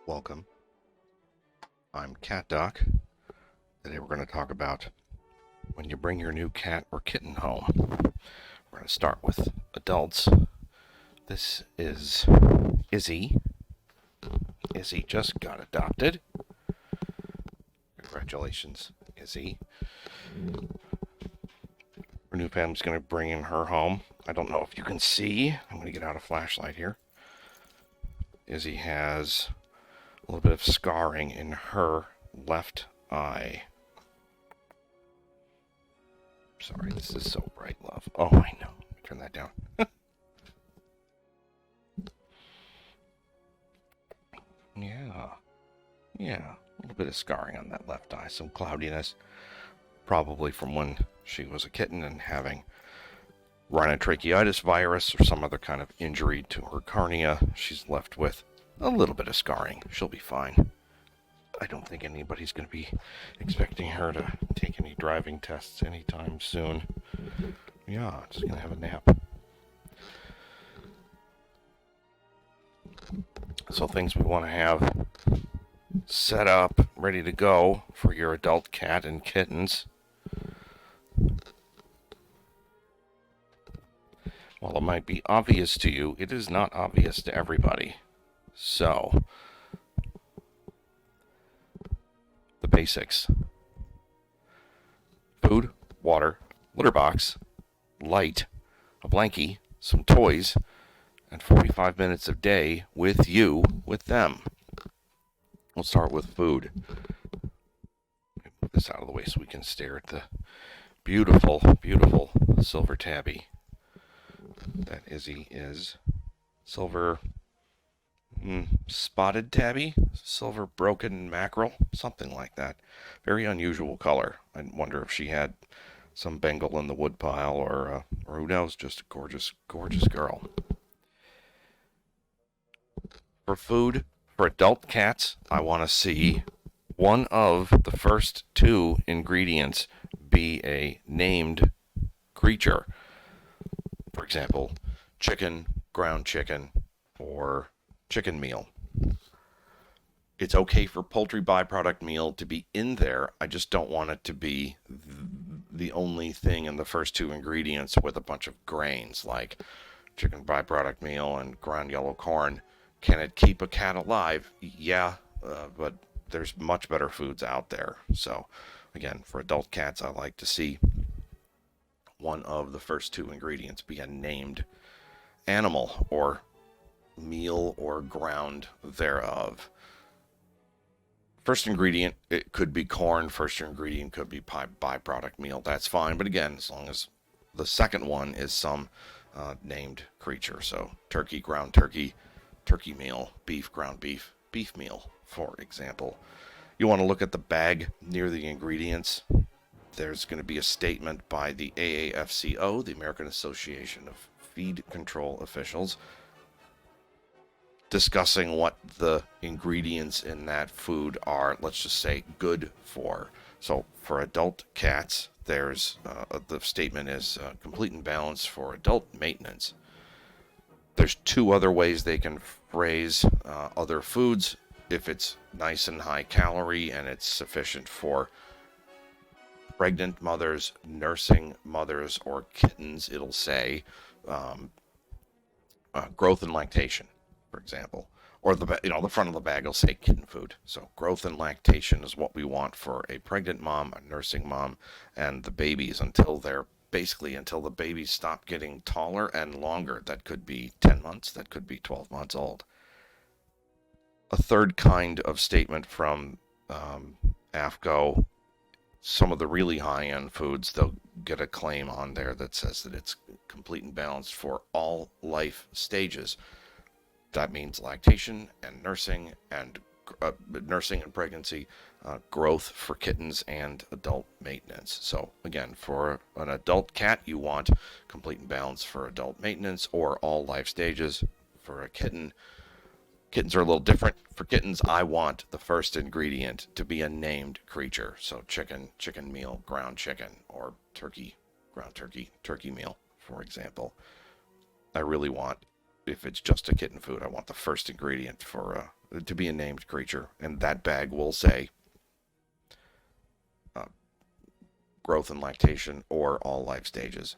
Welcome. I'm Cat Doc. Today we're going to talk about when you bring your new cat or kitten home. We're going to start with adults. This is Izzy. Izzy just got adopted. Congratulations, Izzy. Our new family's going to bring in her home. I don't know if you can see. I'm going to get out a flashlight here. Izzy has a little bit of scarring in her left eye. Sorry, this is so bright, love. Oh, I know. Let me turn that down. Yeah. A little bit of scarring on that left eye. Some cloudiness. Probably from when she was a kitten and having rhinotracheitis virus or some other kind of injury to her cornea. She's left with a little bit of scarring. She'll be fine. I don't think anybody's going to be expecting her to take any driving tests anytime soon. Yeah, just going to have a nap. So things we want to have set up, ready to go for your adult cat and kittens. While it might be obvious to you, it is not obvious to everybody. So, the basics. Food, water, litter box, light, a blankie, some toys, and 45 minutes a day with you, with them. We'll start with food. Move this out of the way so we can stare at the beautiful, beautiful silver tabby that Izzy is. Silver spotted tabby, silver broken mackerel, something like that. Very unusual color. I wonder if she had some Bengal in the woodpile or who knows, just a gorgeous, gorgeous girl. For food, for adult cats, I want to see one of the first two ingredients be a named creature. For example, chicken, ground chicken, or chicken meal. It's okay for poultry byproduct meal to be in there. I just don't want it to be the only thing in the first two ingredients with a bunch of grains like chicken byproduct meal and ground yellow corn. Can it keep a cat alive? Yeah, but there's much better foods out there. So again, for adult cats, I like to see one of the first two ingredients be a named animal or meal or ground thereof. First ingredient, it could be corn. First ingredient could be byproduct meal. That's fine. But again, as long as the second one is some named creature. So turkey, ground turkey, turkey meal, beef, ground beef, beef meal, for example. You want to look at the bag near the ingredients. There's going to be a statement by the AAFCO, the American Association of Feed Control Officials, discussing what the ingredients in that food are, let's just say, good for. So for adult cats, there's the statement is complete and balanced for adult maintenance. There's two other ways they can phrase other foods. If it's nice and high calorie and it's sufficient for pregnant mothers, nursing mothers, or kittens, it'll say growth and lactation, for example. Or the front of the bag will say kitten food. So growth and lactation is what we want for a pregnant mom, a nursing mom, and the babies until the babies stop getting taller and longer. That could be 10 months, that could be 12 months old. A third kind of statement from AFCO, some of the really high-end foods, they'll get a claim on there that says that it's complete and balanced for all life stages. That means lactation and nursing and pregnancy, growth for kittens, and adult maintenance. So again, for an adult cat, you want complete and balanced for adult maintenance or all life stages. For a kitten, kittens are a little different. For kittens, I want the first ingredient to be a named creature. So chicken meal, ground chicken, or turkey, ground turkey meal, for example. I really want, if it's just a kitten food, I want the first ingredient for to be a named creature, and that bag will say uh, growth and lactation or all life stages.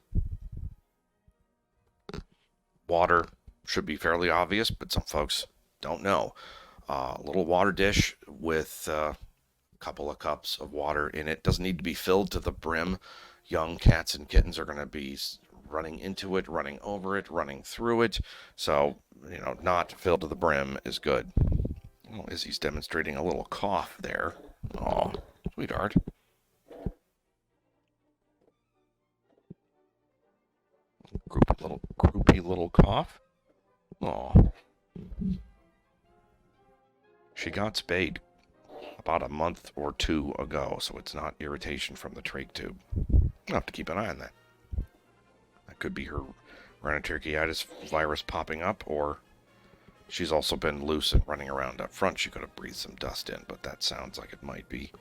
Water should be fairly obvious, but some folks don't know. A little water dish with a couple of cups of water in it. Doesn't need to be filled to the brim. Young cats and kittens are going to be running into it, running over it, running through it. So, not filled to the brim is good. Well, Izzy's demonstrating a little cough there. Oh, sweetheart. Groupy little cough. Oh. She got spayed about a month or two ago, so it's not irritation from the trach tube. I'll have to keep an eye on that. That could be her rhinotracheosis virus popping up, or she's also been loose and running around up front. She could have breathed some dust in, but that sounds like it might be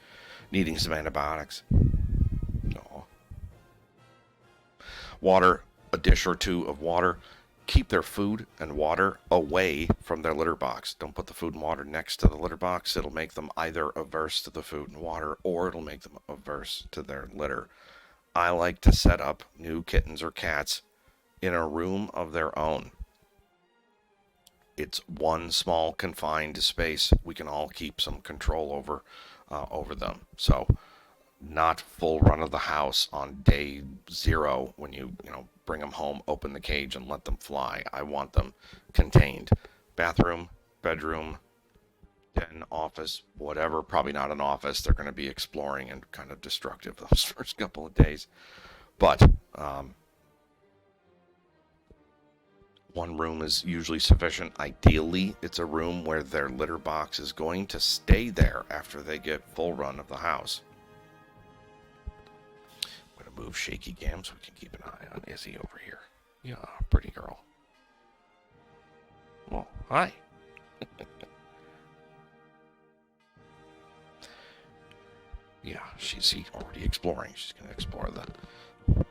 needing some antibiotics. No. Water, a dish or two of water. Keep their food and water away from their litter box. Don't put the food and water next to the litter box. It'll make them either averse to the food and water, or it'll make them averse to their litter. I like to set up new kittens or cats in a room of their own. It's one small confined space. We can all keep some control over them. So, not full run of the house on day 0 when you bring them home, open the cage, and let them fly. I want them contained. Bathroom, bedroom, den, office, whatever. Probably not an office. They're going to be exploring and kind of destructive those first couple of days. But one room is usually sufficient. Ideally, it's a room where their litter box is going to stay there after they get full run of the house. I'm going to move shaky cam so we can keep an eye on Izzy over here. Yeah, pretty girl. Well, hi. Yeah, she's already exploring. She's going to explore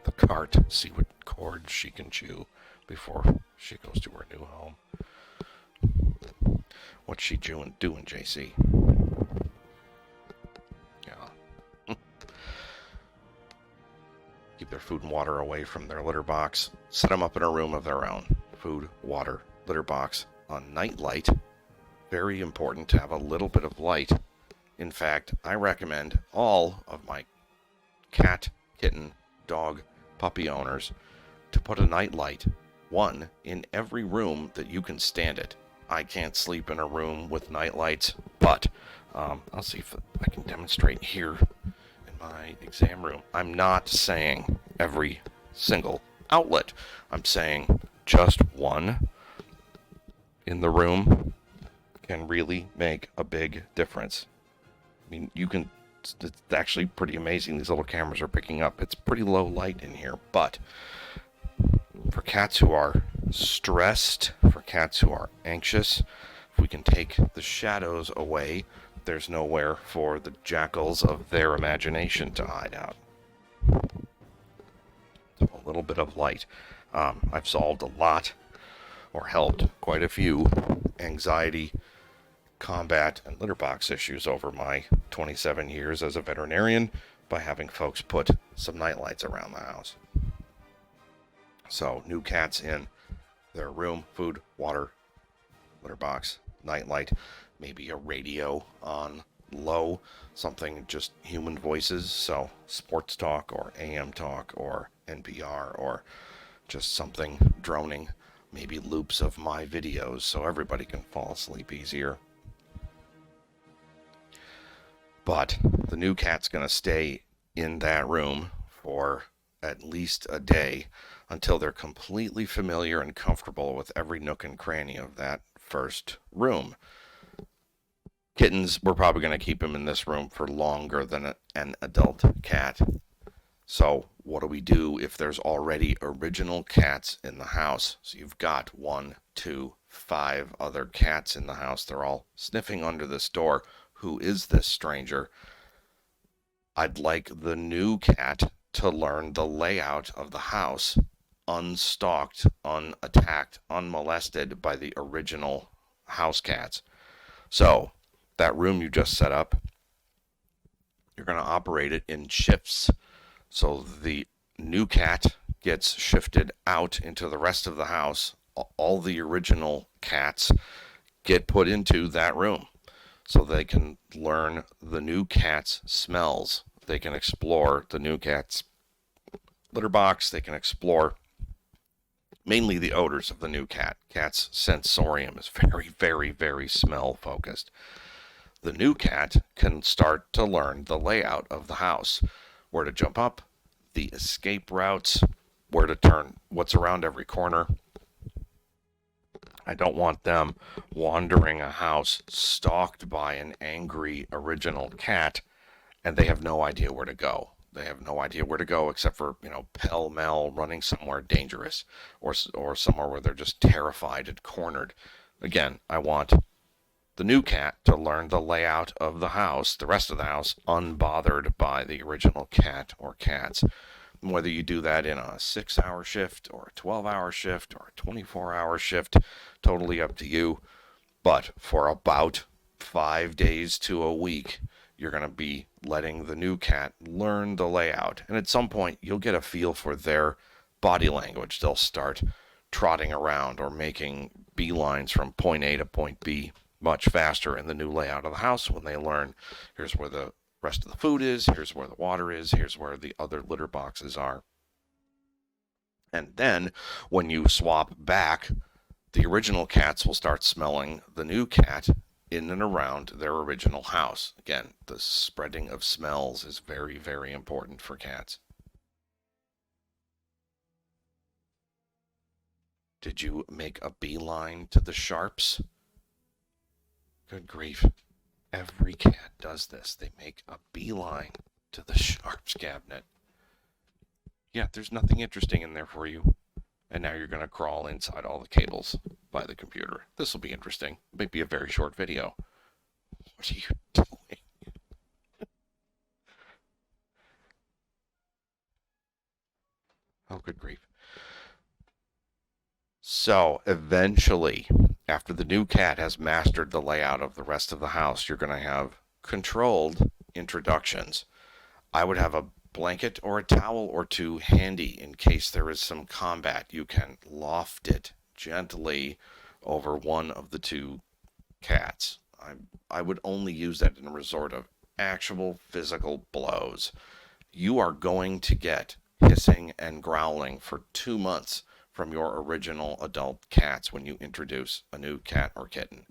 the cart, see what cords she can chew before she goes to her new home. What's she doing, JC? Yeah. Keep their food and water away from their litter box. Set them up in a room of their own. Food, water, litter box. A night light. Very important to have a little bit of light. In fact, I recommend all of my cat, kitten, dog, puppy owners to put a night light, one, in every room that you can stand it. I can't sleep in a room with night lights, but I'll see if I can demonstrate here in my exam room. I'm not saying every single outlet. I'm saying just one in the room can really make a big difference. I mean, it's actually pretty amazing. These little cameras are picking up. It's pretty low light in here, but for cats who are stressed, for cats who are anxious, if we can take the shadows away, there's nowhere for the jackals of their imagination to hide out. So a little bit of light. I've solved a lot, or helped quite a few, anxiety, combat, and litter box issues over my 27 years as a veterinarian by having folks put some night lights around the house. So, new cats in their room, food, water, litter box, night light, maybe a radio on low, something just human voices, so sports talk or AM talk or NPR or just something droning, maybe loops of my videos so everybody can fall asleep easier. But the new cat's going to stay in that room for at least a day until they're completely familiar and comfortable with every nook and cranny of that first room. Kittens, we're probably going to keep them in this room for longer than an adult cat. So what do we do if there's already original cats in the house? So you've got 1, 2, 5 other cats in the house. They're all sniffing under this door. Who is this stranger? I'd like the new cat to learn the layout of the house, unstalked, unattacked, unmolested by the original house cats. So that room you just set up, you're going to operate it in shifts. So the new cat gets shifted out into the rest of the house. All the original cats get put into that room so they can learn the new cat's smells. They can explore the new cat's litter box. They can explore mainly the odors of the new cat. Cat's sensorium is very, very, very smell focused. The new cat can start to learn the layout of the house, where to jump up, the escape routes, where to turn, what's around every corner. I don't want them wandering a house stalked by an angry original cat and they have no idea where to go. They have no idea where to go except for, pell-mell running somewhere dangerous or somewhere where they're just terrified and cornered. Again, I want the new cat to learn the layout of the house, the rest of the house, unbothered by the original cat or cats. Whether you do that in a 6-hour shift or a 12-hour shift or a 24-hour shift, totally up to you. But for about 5 days to a week, you're going to be letting the new cat learn the layout. And at some point, you'll get a feel for their body language. They'll start trotting around or making beelines from point A to point B much faster in the new layout of the house when they learn here's where the rest of the food is, here's where the water is, here's where the other litter boxes are. And then when you swap back, the original cats will start smelling the new cat in and around their original house. Again, the spreading of smells is very, very important for cats. Did you make a beeline to the sharps? Good grief. Every cat does this. They make a beeline to the sharps cabinet. Yeah, there's nothing interesting in there for you. And now you're going to crawl inside all the cables by the computer. This will be interesting. It might be a very short video. What are you doing? Oh, good grief. So eventually, after the new cat has mastered the layout of the rest of the house, you're going to have controlled introductions. I would have a blanket or a towel or two handy in case there is some combat. You can loft it gently over one of the two cats. I would only use that in a resort of actual physical blows. You are going to get hissing and growling for 2 months from your original adult cats when you introduce a new cat or kitten.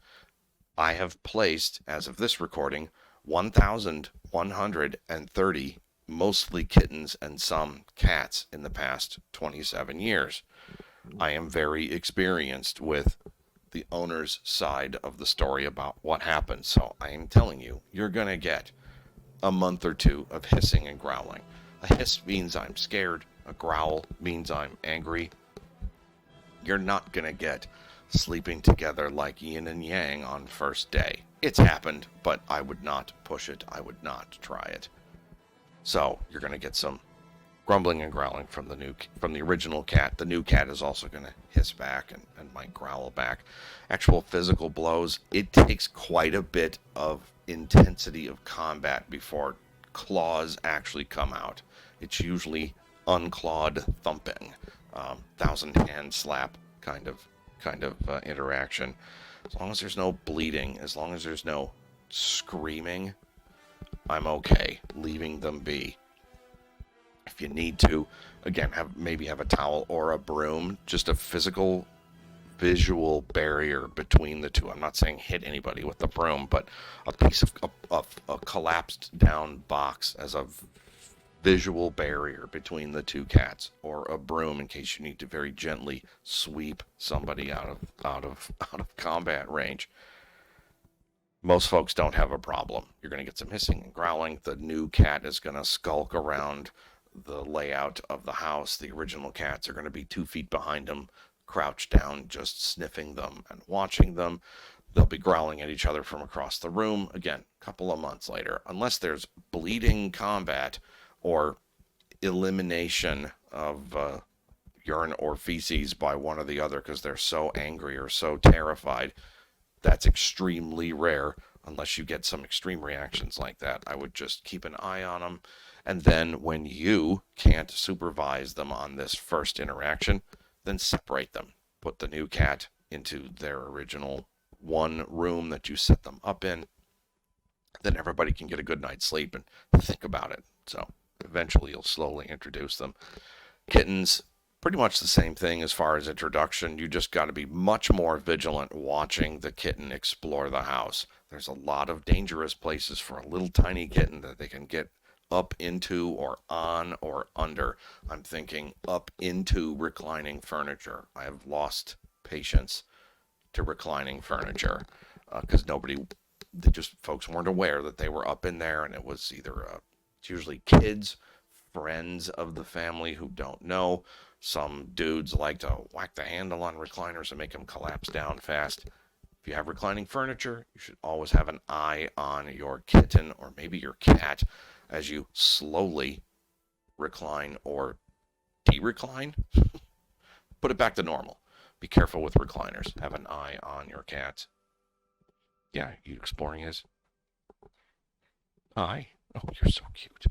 I have placed, as of this recording, 1,130 mostly kittens and some cats in the past 27 years. I am very experienced with the owner's side of the story about what happened. So I am telling you, you're going to get a month or two of hissing and growling. A hiss means I'm scared. A growl means I'm angry. You're not going to get sleeping together like yin and yang on first day. It's happened, but I would not push it. I would not try it. So you're going to get some grumbling and growling from the original cat. The new cat is also going to hiss back and might growl back. Actual physical blows, it takes quite a bit of intensity of combat before claws actually come out. It's usually unclawed thumping, thousand hand slap kind of interaction. As long as there's no bleeding, as long as there's no screaming, I'm okay leaving them be. If you need to, again, maybe have a towel or a broom, just a physical visual barrier between the two. I'm not saying hit anybody with the broom, but a piece of a collapsed down box as a visual barrier between the two cats, or a broom in case you need to very gently sweep somebody out of combat range. Most folks don't have a problem. You're going to get some hissing and growling. The new cat is going to skulk around the layout of the house. The original cats are going to be 2 feet behind them, crouched down, just sniffing them and watching them. They'll be growling at each other from across the room. Again, a couple of months later, unless there's bleeding combat or elimination of urine or feces by one or the other because they're so angry or so terrified, That's extremely rare unless you get some extreme reactions like that. I would just keep an eye on them. And then when you can't supervise them on this first interaction, then separate them. Put the new cat into their original one room that you set them up in. Then everybody can get a good night's sleep and think about it. So eventually you'll slowly introduce them. Kittens, pretty much the same thing as far as introduction. You just got to be much more vigilant watching the kitten explore the house. There's a lot of dangerous places for a little tiny kitten that they can get up into or on or under. I'm thinking up into reclining furniture. I have lost patience to reclining furniture because folks weren't aware that they were up in there, and it was either it's usually kids, friends of the family who don't know. Some dudes like to whack the handle on recliners and make them collapse down fast. If you have reclining furniture, you should always have an eye on your kitten or maybe your cat as you slowly recline or de-recline. Put it back to normal. Be careful with recliners. Have an eye on your cat. Yeah, you exploring his? Hi. Oh, you're so cute.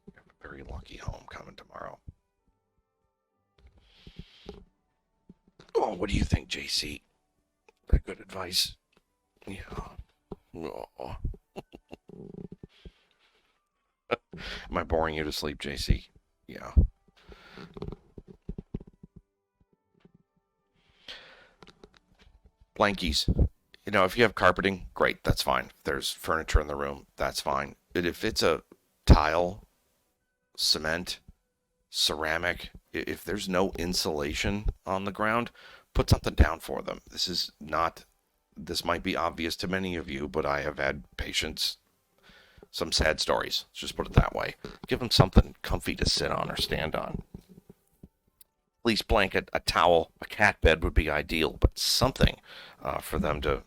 You have a very lucky home coming tomorrow. Oh, what do you think, JC? That good advice? Yeah. Oh. Am I boring you to sleep, JC? Yeah. Blankies. If you have carpeting, great, that's fine. If there's furniture in the room, that's fine. But if it's a tile, cement, ceramic, if there's no insulation on the ground, put something down for them. This might be obvious to many of you, but I have had patients, some sad stories. Let's just put it that way. Give them something comfy to sit on or stand on. Fleece blanket, a towel, a cat bed would be ideal, but something for them to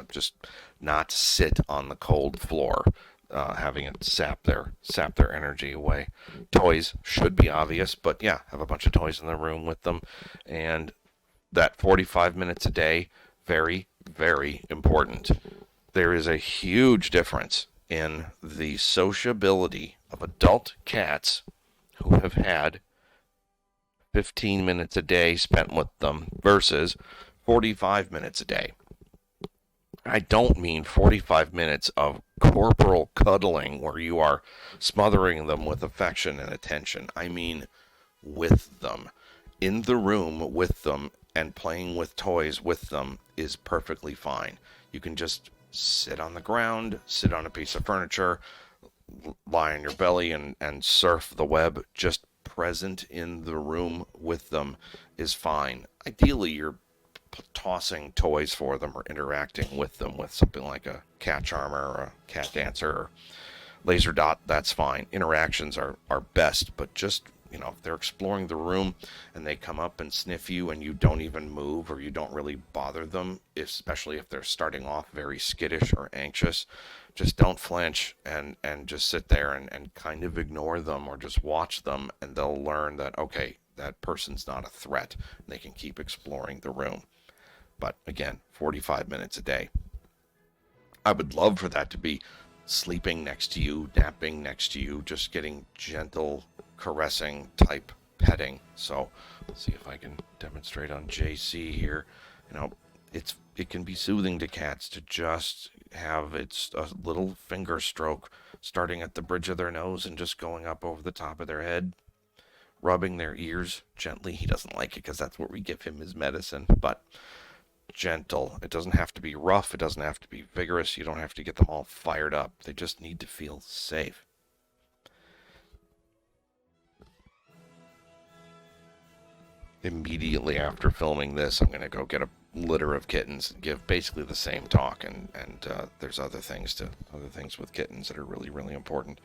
just not sit on the cold floor, having it sap their energy away. Toys should be obvious, but yeah, have a bunch of toys in the room with them, and that 45 minutes a day, very, very important. There is a huge difference in the sociability of adult cats who have had 15 minutes a day spent with them versus 45 minutes a day. I don't mean 45 minutes of corporal cuddling where you are smothering them with affection and attention. I mean with them. In the room with them and playing with toys with them is perfectly fine. You can just sit on the ground, sit on a piece of furniture, lie on your belly and surf the web. Just present in the room with them is fine. Ideally, you're tossing toys for them or interacting with them with something like a cat charmer or a cat dancer or laser dot. That's fine. Interactions are best, but just if they're exploring the room and they come up and sniff you and you don't even move or you don't really bother them, especially if they're starting off very skittish or anxious, just don't flinch and just sit there and kind of ignore them or just watch them, and they'll learn that, okay, that person's not a threat. They can keep exploring the room. But again, 45 minutes a day. I would love for that to be sleeping next to you, napping next to you, just getting gentle, caressing type petting. So let's see if I can demonstrate on JC here. It can be soothing to cats to just have a little finger stroke starting at the bridge of their nose and just going up over the top of their head, rubbing their ears gently. He doesn't like it because that's where we give him his medicine, but gentle. It doesn't have to be rough. It doesn't have to be vigorous. You don't have to get them all fired up. They just need to feel safe. Immediately after filming this, I'm going to go get a litter of kittens and give basically the same talk, and there's other things with kittens that are really, really important.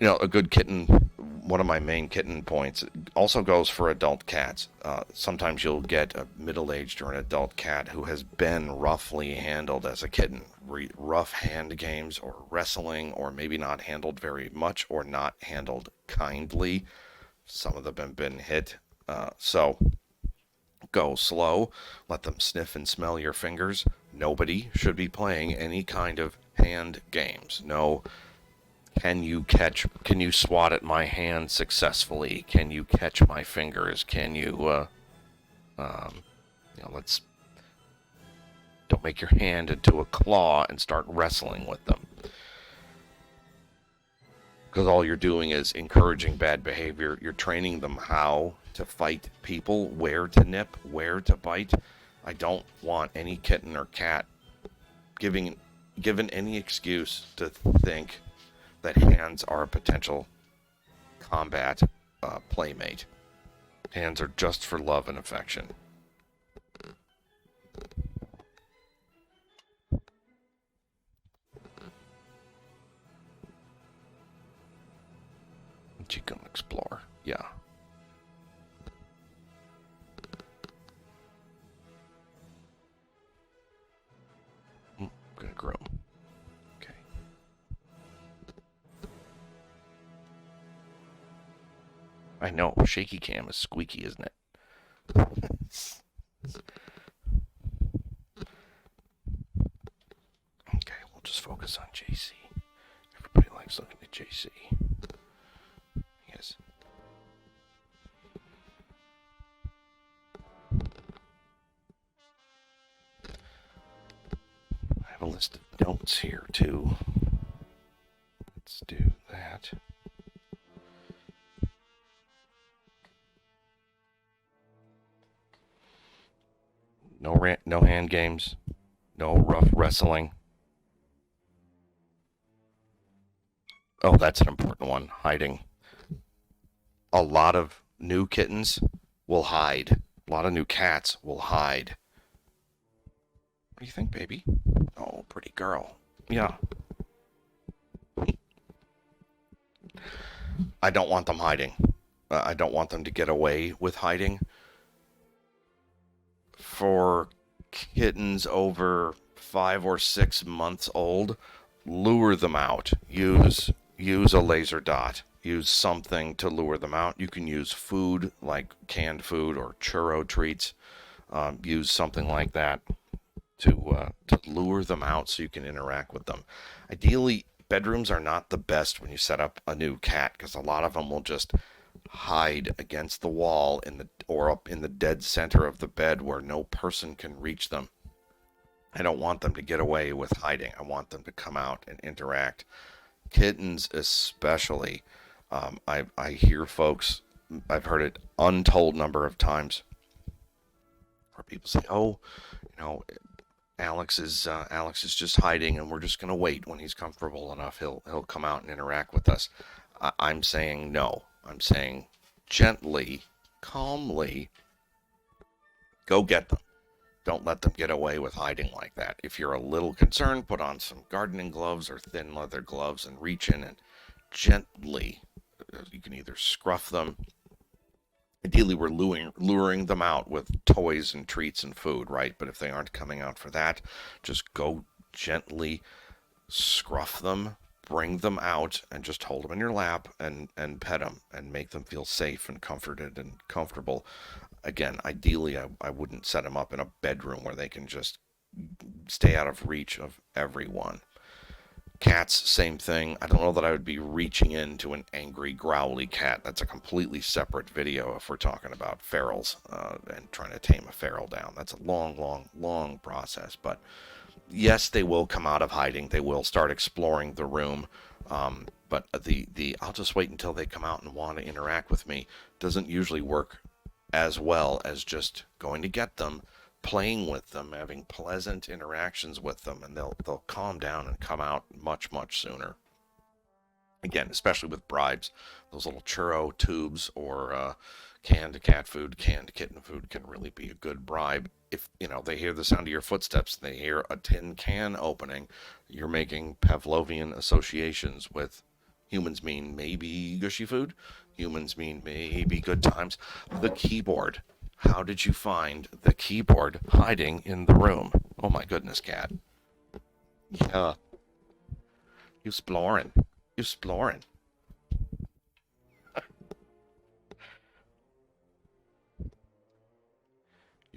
A good kitten, one of my main kitten points, also goes for adult cats. Sometimes you'll get a middle-aged or an adult cat who has been roughly handled as a kitten. Rough hand games or wrestling, or maybe not handled very much or not handled kindly. Some of them have been hit. So Go slow. Let them sniff and smell your fingers. Nobody should be playing any kind of hand games. No, can you swat at my hand successfully? Can you catch my fingers? Can you, let's, don't make your hand into a claw and start wrestling with them. Because all you're doing is encouraging bad behavior. You're training them how to fight people, where to nip, where to bite. I don't want any kitten or cat given any excuse to think that hands are a potential combat playmate. Hands are just for love and affection. You can explore, yeah. Gonna groom. Okay. I know, shaky cam is squeaky, isn't it? Okay, we'll just focus on JC. Everybody likes looking at JC. Yes. I have a list of notes here, too. Let's do that. No hand games. No rough wrestling. Oh, that's an important one. Hiding. A lot of new kittens will hide. A lot of new cats will hide. What do you think, baby? Oh, pretty girl. Yeah. I don't want them hiding. I don't want them to get away with hiding. For kittens over 5 or 6 months old, lure them out. Use a laser dot. Use something to lure them out. You can use food like canned food or churro treats. Use something like that to lure them out so you can interact with them. Ideally, bedrooms are not the best when you set up a new cat because a lot of them will just hide against the wall or up in the dead center of the bed where no person can reach them. I don't want them to get away with hiding. I want them to come out and interact. Kittens especially. I hear folks, I've heard it untold number of times where people say, oh, Alex is just hiding and we're just going to wait. When he's comfortable enough, he'll come out and interact with us. I'm saying no. I'm saying gently, calmly, go get them. Don't let them get away with hiding like that. If you're a little concerned, put on some gardening gloves or thin leather gloves and reach in and gently, you can either scruff them. Ideally, we're luring them out with toys and treats and food, right? But if they aren't coming out for that, just go gently scruff them, bring them out, and just hold them in your lap and pet them and make them feel safe and comforted and comfortable. Again, ideally, I wouldn't set them up in a bedroom where they can just stay out of reach of everyone. Cats, same thing. I don't know that I would be reaching into an angry, growly cat. That's a completely separate video if we're talking about ferals and trying to tame a feral down. That's a long process. But yes, they will come out of hiding. They will start exploring the room. But the I'll just wait until they come out and want to interact with me doesn't usually work as well as just going to get them, playing with them, having pleasant interactions with them, and they'll calm down and come out much sooner. Again, especially with bribes, those little churro tubes or canned cat food, canned kitten food can really be a good bribe. If they hear the sound of your footsteps, they hear a tin can opening, you're making Pavlovian associations with humans mean maybe gushy food, humans mean maybe good times. The keyboard. How did you find the keyboard hiding in the room? Oh my goodness, cat. Yeah. You exploring. You exploring.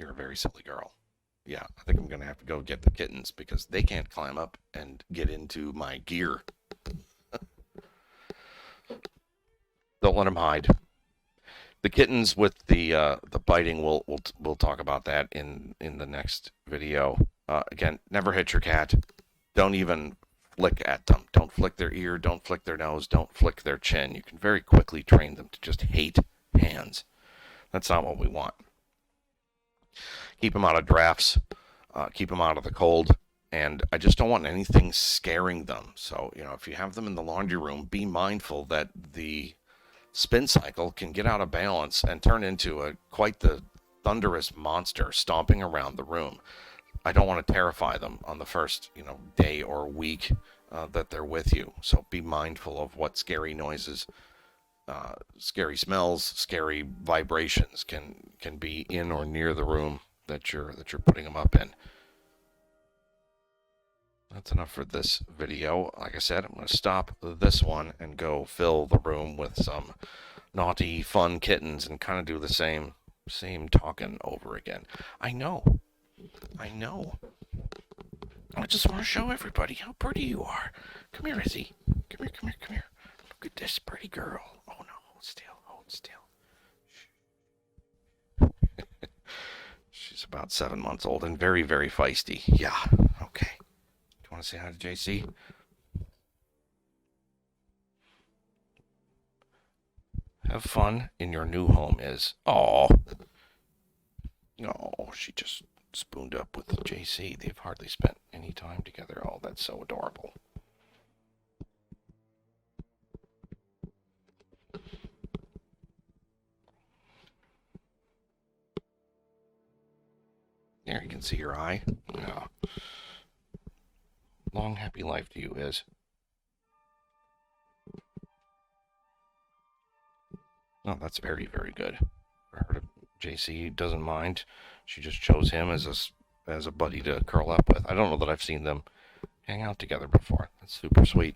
You're a very silly girl. Yeah, I think I'm going to have to go get the kittens because they can't climb up and get into my gear. Don't let them hide. The kittens with the biting, we'll talk about that in the next video. Again, never hit your cat. Don't even flick at them. Don't flick their ear. Don't flick their nose. Don't flick their chin. You can very quickly train them to just hate hands. That's not what we want. Keep them out of drafts. Keep them out of the cold. And I just don't want anything scaring them. So, if you have them in the laundry room, be mindful that the spin cycle can get out of balance and turn into quite the thunderous monster stomping around the room. I don't want to terrify them on the first, day or week that they're with you. So be mindful of what scary noises, scary smells, scary vibrations can be in or near the room that you're putting them up in. That's enough for this video. Like I said, I'm going to stop this one and go fill the room with some naughty, fun kittens and kind of do the same talking over again. I know. I just want to show everybody how pretty you are. Come here, Izzy. Come here. Look at this pretty girl. Oh no, hold still. She's about 7 months old and very, very feisty. Yeah, okay. Do you want to say hi to JC? Have fun in your new home, Is. Oh, she just spooned up with JC. They've hardly spent any time together. Oh, that's so adorable. There, you can see your eye. Yeah. Long, happy life to you, Is. Oh, that's very, very good. For her JC doesn't mind. She just chose him as a buddy to curl up with. I don't know that I've seen them hang out together before. That's super sweet.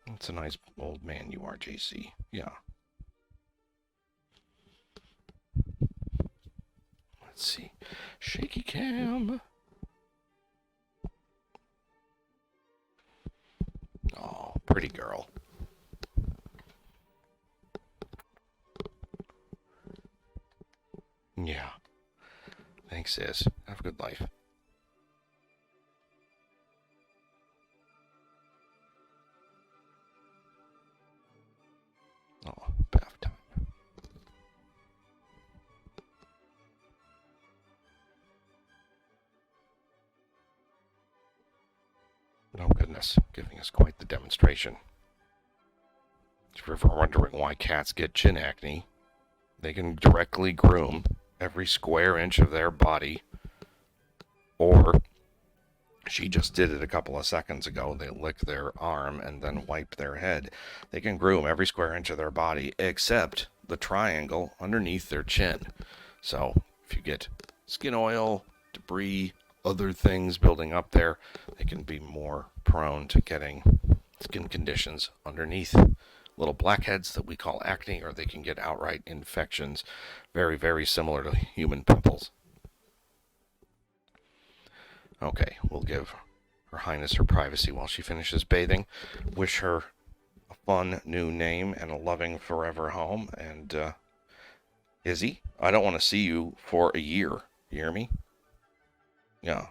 That's a nice old man you are, JC. Yeah. Let's see. Shaky cam. Oh, pretty girl. Yeah. Thanks, sis. Have a good life. Oh, bath time. Oh, goodness. Giving us quite the demonstration. If you're ever wondering why cats get chin acne, they can directly groom every square inch of their body, or she just did it a couple of seconds ago. They lick their arm and then wipe their head. They can groom every square inch of their body except the triangle underneath their chin. So if you get skin oil, debris, other things building up there, they can be more prone to getting skin conditions underneath. Little blackheads that we call acne, or they can get outright infections, very, very similar to human pimples. Okay, we'll give Her Highness her privacy while she finishes bathing. Wish her a fun new name and a loving forever home. And, Izzy, I don't want to see you for a year. You hear me? Yeah.